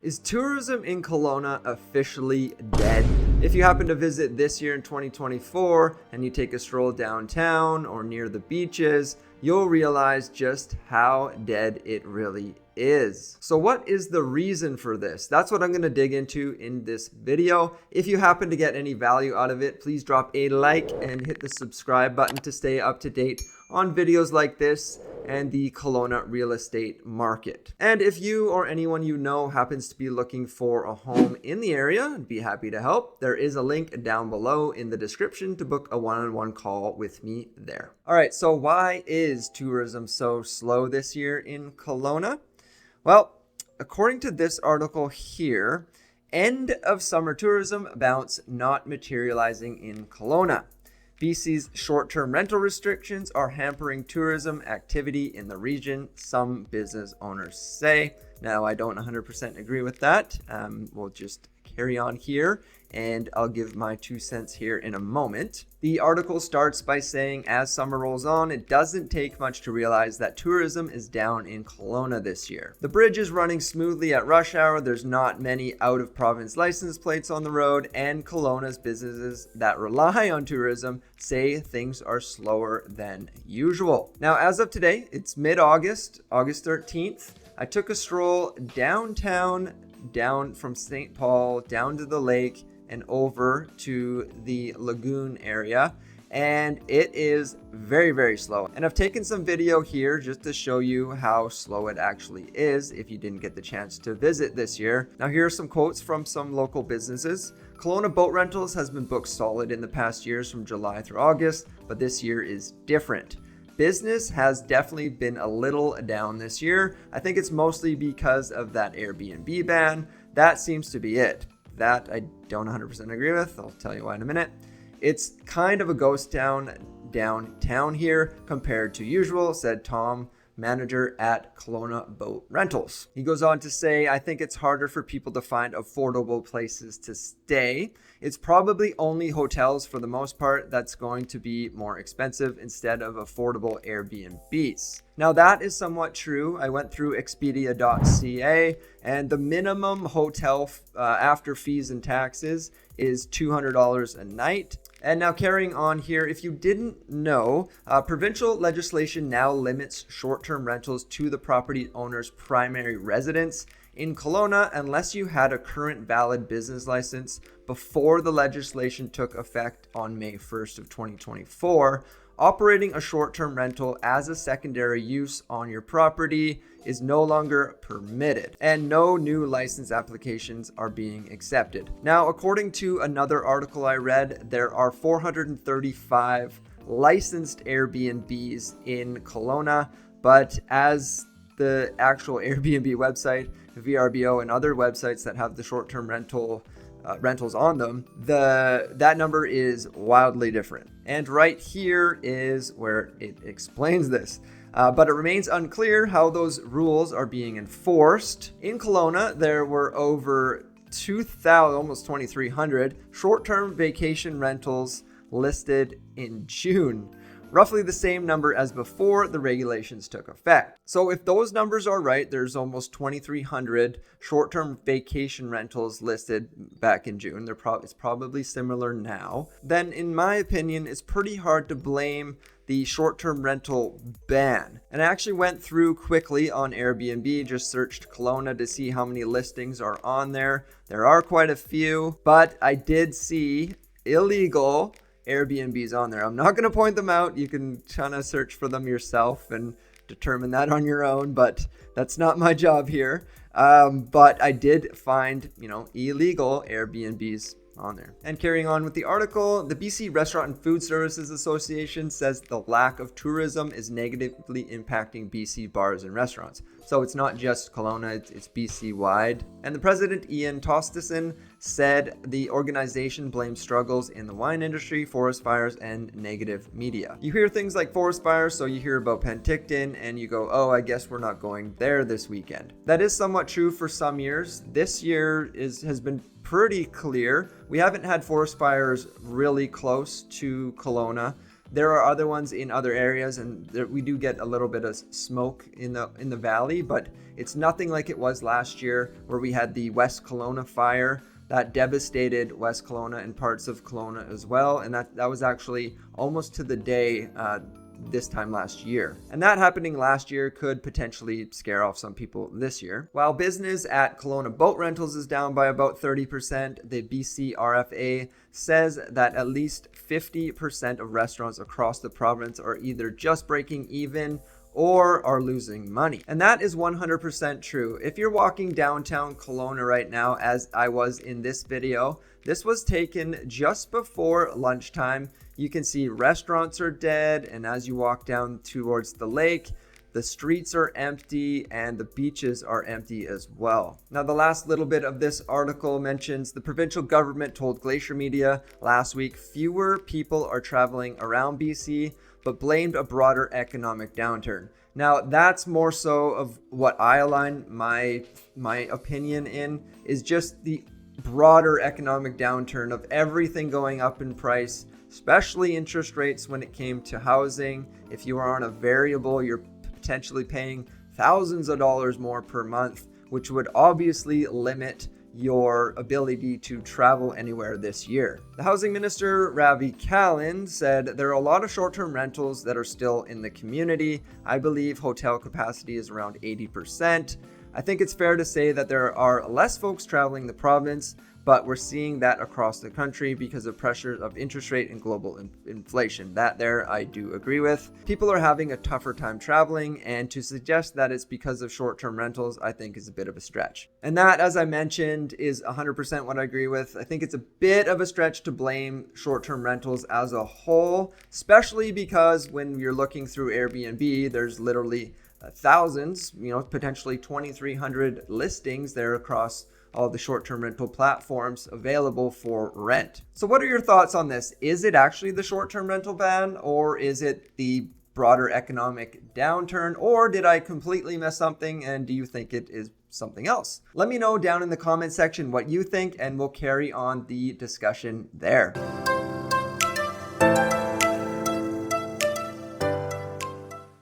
Is tourism in Kelowna officially dead? If you happen to visit this year in 2024 and you take a stroll downtown or near the beaches, you'll realize just how dead it really is. So what is the reason for this? That's what I'm going to dig into in this video. If you happen to get any value out of it, please drop a like and hit the subscribe button to stay up to date on videos like this and the Kelowna real estate market. And if you or anyone you know happens to be looking for a home in the area, I'd be happy to help. There is a link down below in the description to book a one-on-one call with me there. All right, so why is tourism so slow this year in Kelowna? Well, according to this article here, end of summer tourism bounce not materializing in Kelowna. BC's short-term rental restrictions are hampering tourism activity in the region, some business owners say. Now, I don't 100% agree with that. We'll just carry on here, and I'll give my 2 cents here in a moment. The article starts by saying, as summer rolls on, it doesn't take much to realize that tourism is down in Kelowna this year. The bridge is running smoothly at rush hour, there's not many out-of-province license plates on the road, and Kelowna's businesses that rely on tourism say things are slower than usual. Now, as of today, it's mid-August, August 13th. I took a stroll downtown, down from St. Paul, down to the lake, and over to the lagoon area, and it is very, very slow. And I've taken some video here just to show you how slow it actually is if you didn't get the chance to visit this year. Now, here are some quotes from some local businesses. Kelowna Boat Rentals has been booked solid in the past years from July through August, but this year is different. Business has definitely been a little down this year. I think it's mostly because of that Airbnb ban. That seems to be it. That I don't 100% agree with. I'll tell you why in a minute. It's kind of a ghost town downtown here compared to usual, said Tom, manager at Kelowna Boat Rentals. He goes on to say, I think it's harder for people to find affordable places to stay. It's probably only hotels for the most part that's going to be more expensive instead of affordable Airbnbs. Now that is somewhat true. I went through expedia.ca and the minimum hotel after fees and taxes is $200 a night. And now carrying on here, if you didn't know, provincial legislation now limits short-term rentals to the property owner's primary residence. In Kelowna, unless you had a current valid business license before the legislation took effect on May 1st of 2024, operating a short-term rental as a secondary use on your property is no longer permitted, and no new license applications are being accepted. Now, according to another article I read, there are 435 licensed Airbnbs in Kelowna, but as the actual Airbnb website, VRBO, and other websites that have the short-term rentals on them, that number is wildly different. And right here is where it explains this. But it remains unclear how those rules are being enforced. In Kelowna, there were over 2,000, almost 2,300 short-term vacation rentals listed in June. Roughly the same number as before the regulations took effect. So if those numbers are right, there's almost 2,300 short-term vacation rentals listed back in June. It's probably similar now. Then in my opinion, it's pretty hard to blame the short-term rental ban. And I actually went through quickly on Airbnb, just searched Kelowna to see how many listings are on there. There are quite a few, but I did see illegal Airbnbs on there. I'm not going to point them out. You can kind of search for them yourself and determine that on your own, but that's not my job here. But I did find, illegal Airbnbs on there. And carrying on with the article, the BC Restaurant and Food Services Association says the lack of tourism is negatively impacting BC bars and restaurants. So it's not just Kelowna, it's BC wide. And the president, Ian Tostison, said the organization blames struggles in the wine industry, forest fires, and negative media. You hear things like forest fires, so you hear about Penticton and you go, oh, I guess we're not going there this weekend. That is somewhat true for some years. This year has been pretty clear. We haven't had forest fires really close to Kelowna. There are other ones in other areas, and we do get a little bit of smoke in the valley, but it's nothing like it was last year where we had the West Kelowna fire that devastated West Kelowna and parts of Kelowna as well. And that was actually almost to the day this time last year. And that happening last year could potentially scare off some people this year. While business at Kelowna Boat Rentals is down by about 30%, the BC RFA says that at least 50% of restaurants across the province are either just breaking even or are losing money. And that is 100% true. If you're walking downtown Kelowna right now, as I was in this video, this was taken just before lunchtime. You can see restaurants are dead, and as you walk down towards the lake, the streets are empty and the beaches are empty as well. Now, the last little bit of this article mentions the provincial government told Glacier Media last week fewer people are traveling around BC, but blamed a broader economic downturn. Now, that's more so of what I align my opinion in, is just the broader economic downturn of everything going up in price, especially interest rates when it came to housing. If you are on a variable, you're potentially paying thousands of dollars more per month, which would obviously limit your ability to travel anywhere this year. The housing minister, Ravi Kahlon, said there are a lot of short-term rentals that are still in the community. I believe hotel capacity is around 80%. I think it's fair to say that there are less folks traveling the province, but we're seeing that across the country because of pressures of interest rate and global inflation. That there I do agree with. People are having a tougher time traveling, and to suggest that it's because of short-term rentals, I think is a bit of a stretch. And that, as I mentioned, is 100% what I agree with. I think it's a bit of a stretch to blame short-term rentals as a whole, especially because when you're looking through Airbnb, there's literally thousands, potentially 2,300 listings there across all the short-term rental platforms available for rent. So what are your thoughts on this? Is it actually the short-term rental ban, or is it the broader economic downturn, or did I completely miss something, and do you think it is something else? Let me know down in the comment section what you think, and we'll carry on the discussion there.